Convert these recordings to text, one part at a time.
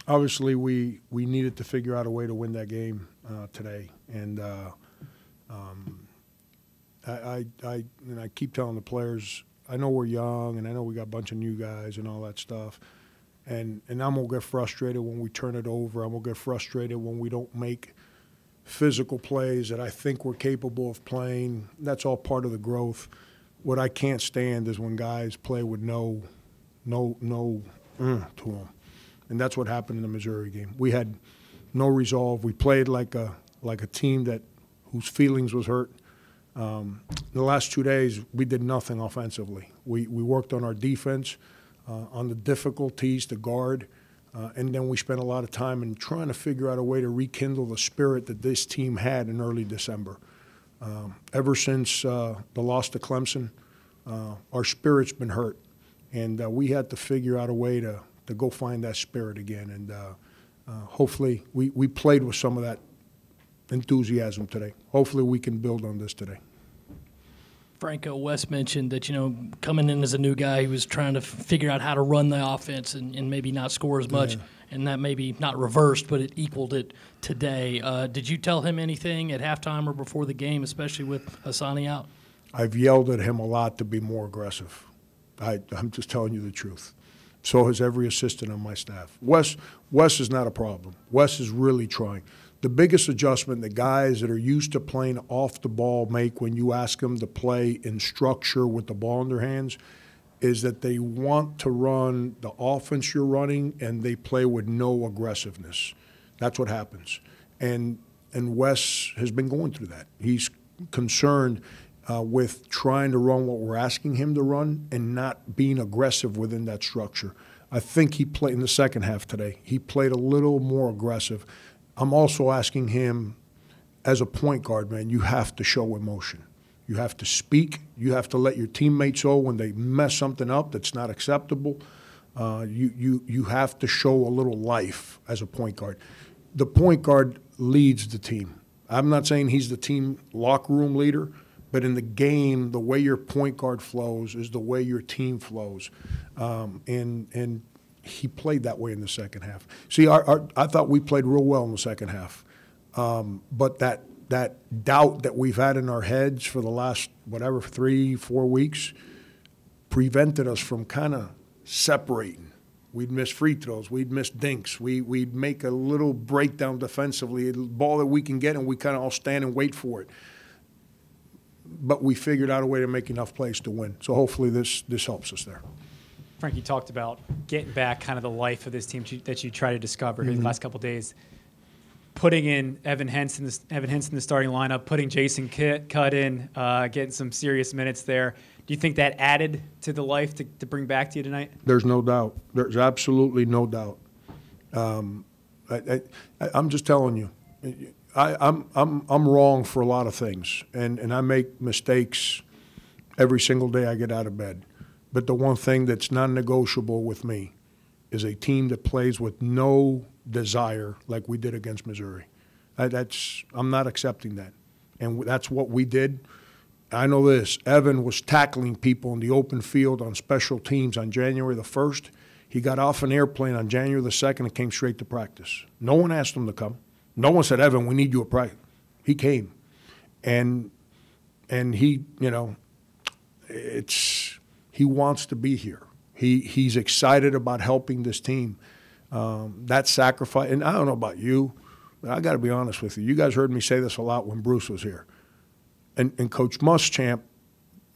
Obviously, we needed to figure out a way to win that game today, and I keep telling the players, I know we're young, and I know we got a bunch of new guys and all that stuff, and I'm gonna get frustrated when we turn it over. I'm gonna get frustrated when we don't make physical plays that I think we're capable of playing. That's all part of the growth. What I can't stand is when guys play with no to them. And that's what happened in the Missouri game. We had no resolve. We played like a team whose feelings was hurt. The last 2 days, we did nothing offensively. We worked on our defense, on the difficulties to guard, and then we spent a lot of time in trying to figure out a way to rekindle the spirit that this team had in early December. Ever since the loss to Clemson, our spirit's been hurt, and we had to figure out a way to go find that spirit again. And hopefully we played with some of that enthusiasm today. Hopefully we can build on this today. Franco, Wes mentioned that, coming in as a new guy, he was trying to figure out how to run the offense and maybe not score as much, and that maybe not reversed, but it equaled it today. Did you tell him anything at halftime or before the game, especially with Hassani out? I've yelled at him a lot to be more aggressive. I'm just telling you the truth. So has every assistant on my staff. Wes is not a problem. Wes is really trying. The biggest adjustment the guys that are used to playing off the ball make when you ask them to play in structure with the ball in their hands is that they want to run the offense you're running and they play with no aggressiveness. That's what happens. And Wes has been going through that. He's concerned with trying to run what we're asking him to run and not being aggressive within that structure. I think he played in the second half today. He played a little more aggressive. I'm also asking him, as a point guard, man, you have to show emotion. You have to speak. You have to let your teammates know when they mess something up that's not acceptable. You have to show a little life as a point guard. The point guard leads the team. I'm not saying he's the team locker room leader, but in the game, the way your point guard flows is the way your team flows. And he played that way in the second half. See, I thought we played real well in the second half. But that doubt that we've had in our heads for the last, 3-4 weeks prevented us from kind of separating. We'd miss free throws. We'd miss dinks. We'd make a little breakdown defensively, a ball that we can get, and we kind of all stand and wait for it. But we figured out a way to make enough plays to win. So hopefully this helps us there. Frank, you talked about getting back kind of the life of this team that you try to discover here the last couple of days. Putting in Evan Henson in the starting lineup, putting Jason Cutt in, getting some serious minutes there. Do you think that added to the life to bring back to you tonight? There's no doubt. There's absolutely no doubt. I'm just telling you, I'm wrong for a lot of things, and I make mistakes every single day I get out of bed. But the one thing that's non-negotiable with me is a team that plays with no desire like we did against Missouri. I'm not accepting that. And that's what we did. I know this. Evan was tackling people in the open field on special teams on January the 1st. He got off an airplane on January the 2nd and came straight to practice. No one asked him to come. No one said, Evan, we need you at practice. He came. And he, he wants to be here. He's excited about helping this team. That sacrifice, and I don't know about you, but I got to be honest with you. You guys heard me say this a lot when Bruce was here. And Coach Muschamp,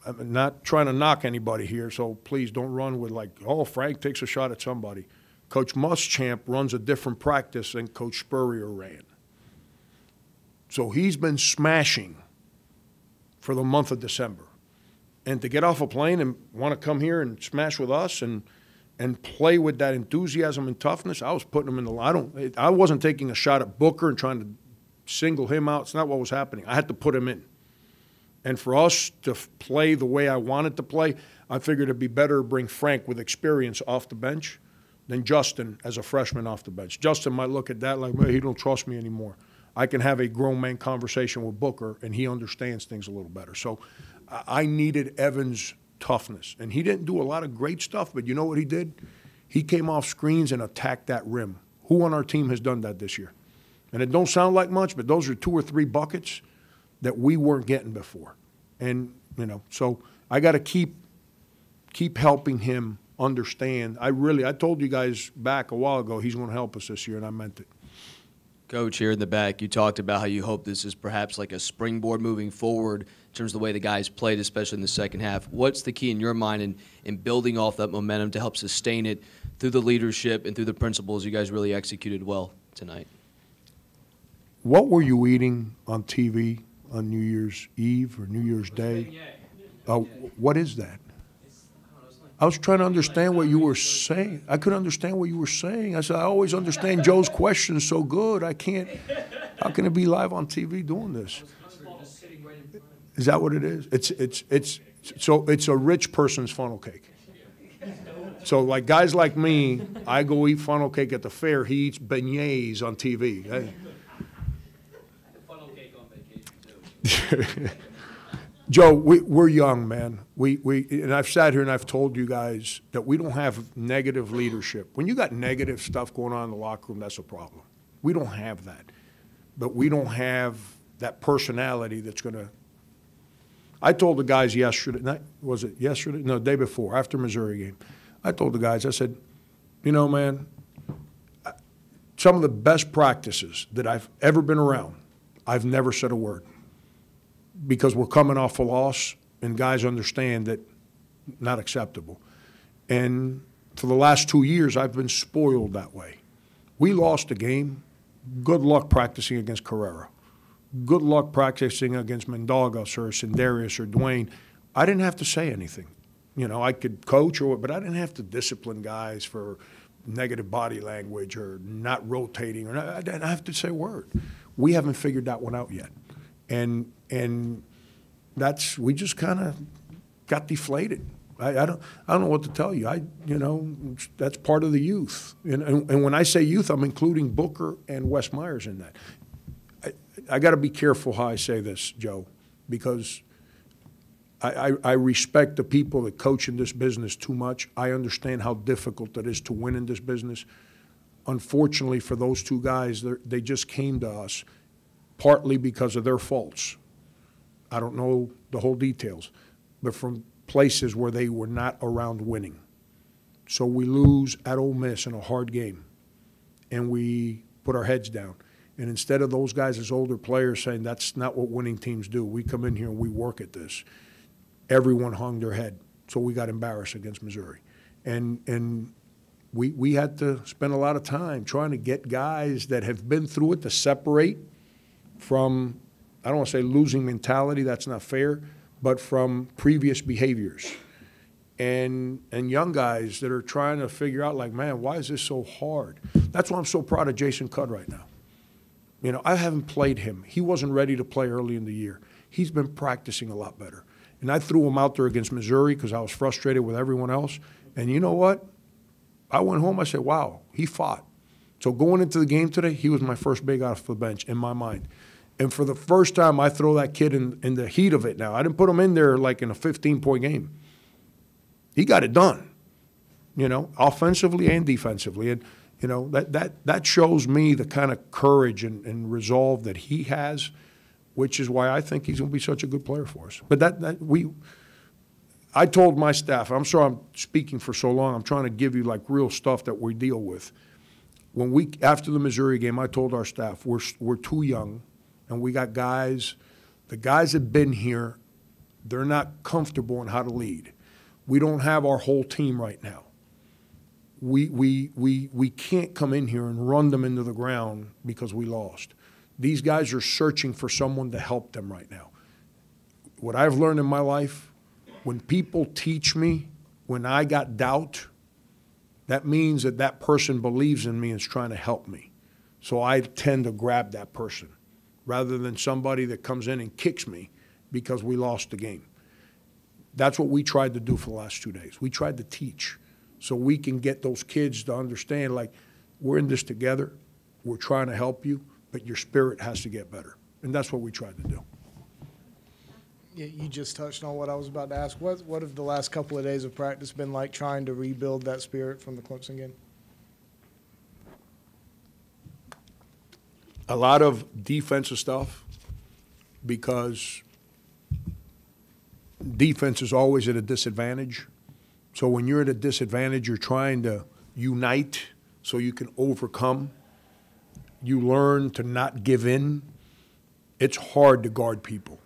I'm not trying to knock anybody here, so please don't run with like, oh, Frank takes a shot at somebody. Coach Muschamp runs a different practice than Coach Spurrier ran. So he's been smashing for the month of December. And to get off a plane and want to come here and smash with us and play with that enthusiasm and toughness, I was putting him in the – I wasn't taking a shot at Booker and trying to single him out. It's not what was happening. I had to put him in. And for us to play the way I wanted to play, I figured it'd be better to bring Frank with experience off the bench than Justin as a freshman off the bench. Justin might look at that like, well, he don't trust me anymore. I can have a grown man conversation with Booker, and he understands things a little better. So I needed Evan's toughness. And he didn't do a lot of great stuff, but you know what he did? He came off screens and attacked that rim. Who on our team has done that this year? And it don't sound like much, but those are 2 or 3 buckets that we weren't getting before. And, you know, so I got to keep helping him understand. I told you guys back a while ago he's going to help us this year, and I meant it. Coach, here in the back, you talked about how you hope this is perhaps like a springboard moving forward in terms of the way the guys played, especially in the second half. What's the key in your mind in building off that momentum to help sustain it through the leadership and through the principles you guys really executed well tonight? What were you eating on TV on New Year's Eve or New Year's Day? What is that? I was trying to understand what you were saying. I couldn't understand what you were saying. I said, I always understand Joe's questions so good. I can't. How can it be live on TV doing this? Is that what it is? It's a rich person's funnel cake. So like guys like me, I go eat funnel cake at the fair. He eats beignets on TV. Funnel cake on vacation too. Joe, we're young, man. And I've sat here and I've told you guys that we don't have negative leadership. When you got negative stuff going on in the locker room, that's a problem. We don't have that. But we don't have that personality that's going to. I told the guys yesterday, was it yesterday? No, the day before, after Missouri game. I told the guys, I said, you know, man, some of the best practices that I've ever been around, I've never said a word. Because we're coming off a loss, and guys understand that not acceptable. And for the last 2 years, I've been spoiled that way. We lost a game. Good luck practicing against Carrera. Good luck practicing against Mendogas or Sindarius or Dwayne. I didn't have to say anything. You know, I could coach, but I didn't have to discipline guys for negative body language or not rotating. I didn't have to say a word. We haven't figured that one out yet. And we just kind of got deflated. I don't know what to tell you. That's part of the youth. And when I say youth, I'm including Booker and Wes Myers in that. I got to be careful how I say this, Joe, because I respect the people that coach in this business too much. I understand how difficult it is to win in this business. Unfortunately for those 2 guys, they just came to us partly because of their faults. I don't know the whole details, but from places where they were not around winning. So we lose at Ole Miss in a hard game, and we put our heads down. And instead of those guys as older players saying that's not what winning teams do, we come in here and we work at this, everyone hung their head. So we got embarrassed against Missouri. And we had to spend a lot of time trying to get guys that have been through it to separate from, I don't want to say losing mentality, that's not fair, but from previous behaviors. And young guys that are trying to figure out, like, man, why is this so hard? That's why I'm so proud of Jason Cudd right now. You know, I haven't played him. He wasn't ready to play early in the year. He's been practicing a lot better. And I threw him out there against Missouri because I was frustrated with everyone else. And you know what? I went home, I said, wow, he fought. So going into the game today, he was my first big off the bench in my mind. And for the first time, I throw that kid in the heat of it now. I didn't put him in there like in a 15-point game. He got it done, you know, offensively and defensively. And, you know, that shows me the kind of courage and resolve that he has, which is why I think he's going to be such a good player for us. But I told my staff, I'm sorry I'm speaking for so long, I'm trying to give you like real stuff that we deal with. After the Missouri game, I told our staff, we're too young, and we got guys, the guys that have been here, they're not comfortable in how to lead. We don't have our whole team right now. We can't come in here and run them into the ground because we lost. These guys are searching for someone to help them right now. What I've learned in my life, when people teach me, when I got doubt, that means that person believes in me and is trying to help me. So I tend to grab that person rather than somebody that comes in and kicks me because we lost the game. That's what we tried to do for the last 2 days. We tried to teach so we can get those kids to understand, like, we're in this together, we're trying to help you, but your spirit has to get better. And that's what we tried to do. You just touched on what I was about to ask. What have the last couple of days of practice been like trying to rebuild that spirit from the Clemson game? A lot of defensive stuff, because defense is always at a disadvantage. So when you're at a disadvantage, you're trying to unite so you can overcome. You learn to not give in. It's hard to guard people.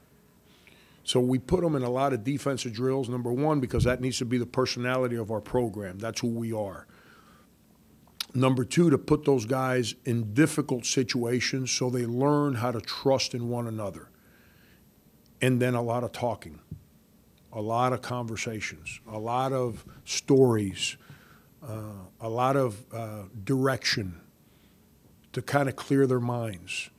So we put them in a lot of defensive drills, number one, because that needs to be the personality of our program. That's who we are. Number two, to put those guys in difficult situations so they learn how to trust in one another. And then a lot of talking, a lot of conversations, a lot of stories, a lot of direction to kind of clear their minds.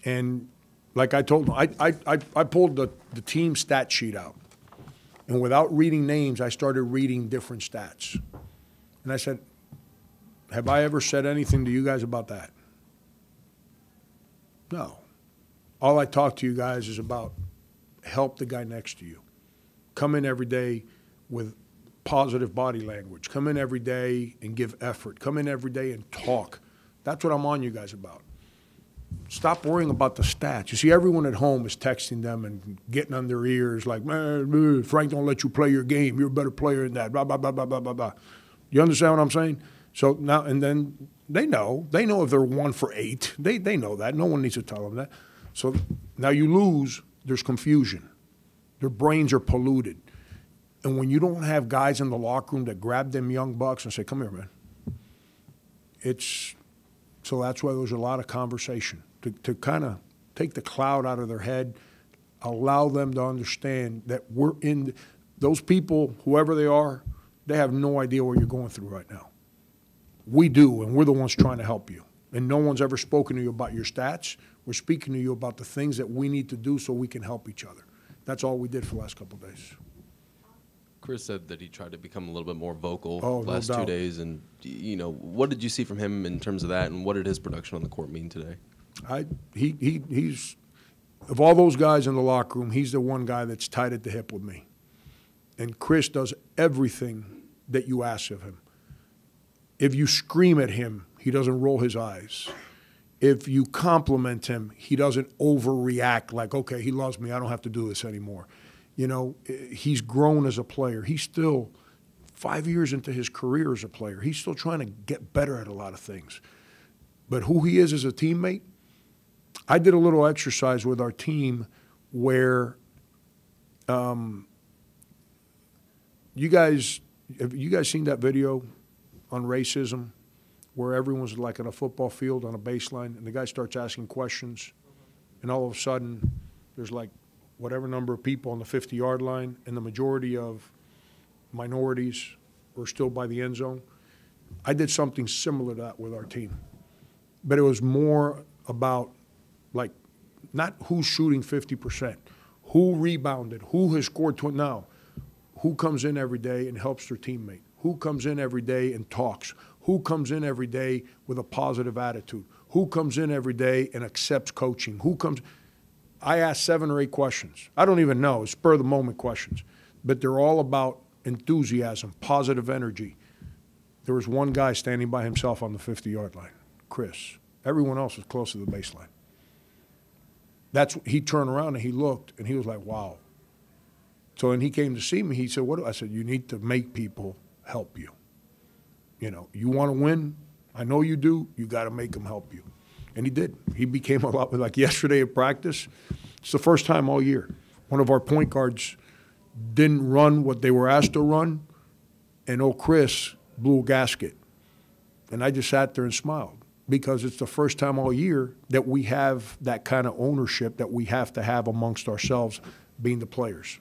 And like I told them, I pulled the team stat sheet out. And without reading names, I started reading different stats. And I said, have I ever said anything to you guys about that? No. All I talk to you guys is about help the guy next to you. Come in every day with positive body language. Come in every day and give effort. Come in every day and talk. That's what I'm on you guys about. Stop worrying about the stats. You see, everyone at home is texting them and getting on their ears like, man, Frank don't let you play your game. You're a better player than that, blah, blah, blah, blah, blah, blah, blah. You understand what I'm saying? So now, and then they know if they're 1 for 8. They know that. No one needs to tell them that. So now you lose, there's confusion. Their brains are polluted. And when you don't have guys in the locker room that grab them young bucks and say, come here, man. So that's why there's a lot of conversation to kind of take the cloud out of their head, allow them to understand that we're in those people, whoever they are, they have no idea what you're going through right now. We do, and we're the ones trying to help you. And no one's ever spoken to you about your stats. We're speaking to you about the things that we need to do so we can help each other. That's all we did for the last couple of days. Chris said that he tried to become a little bit more vocal no last doubt. 2 days. And, what did you see from him in terms of that, and what did his production on the court mean today? He's of all those guys in the locker room, he's the one guy that's tied at the hip with me. And Chris does everything that you ask of him. If you scream at him, he doesn't roll his eyes. If you compliment him, he doesn't overreact like, okay, he loves me, I don't have to do this anymore. He's grown as a player. He's still 5 years into his career as a player. He's still trying to get better at a lot of things. But who he is as a teammate, I did a little exercise with our team where have you guys seen that video on racism where everyone's like on a football field on a baseline and the guy starts asking questions and all of a sudden there's like whatever number of people on the 50-yard line and the majority of minorities were still by the end zone? I did something similar to that with our team. But it was more about like not who's shooting 50%, who rebounded, who has scored now, who comes in every day and helps their teammate, who comes in every day and talks, who comes in every day with a positive attitude, who comes in every day and accepts coaching, I asked 7 or 8 questions. I don't even know, spur-of-the-moment questions. But they're all about enthusiasm, positive energy. There was one guy standing by himself on the 50-yard line, Chris. Everyone else was close to the baseline. He turned around and he looked and he was like, wow. So when he came to see me, he said, I said, you need to make people help you. You want to win? I know you do. You got to make them help you. And he did. He became a lot like yesterday at practice. It's the first time all year. One of our point guards didn't run what they were asked to run, and Chris blew a gasket. And I just sat there and smiled because it's the first time all year that we have that kind of ownership that we have to have amongst ourselves being the players.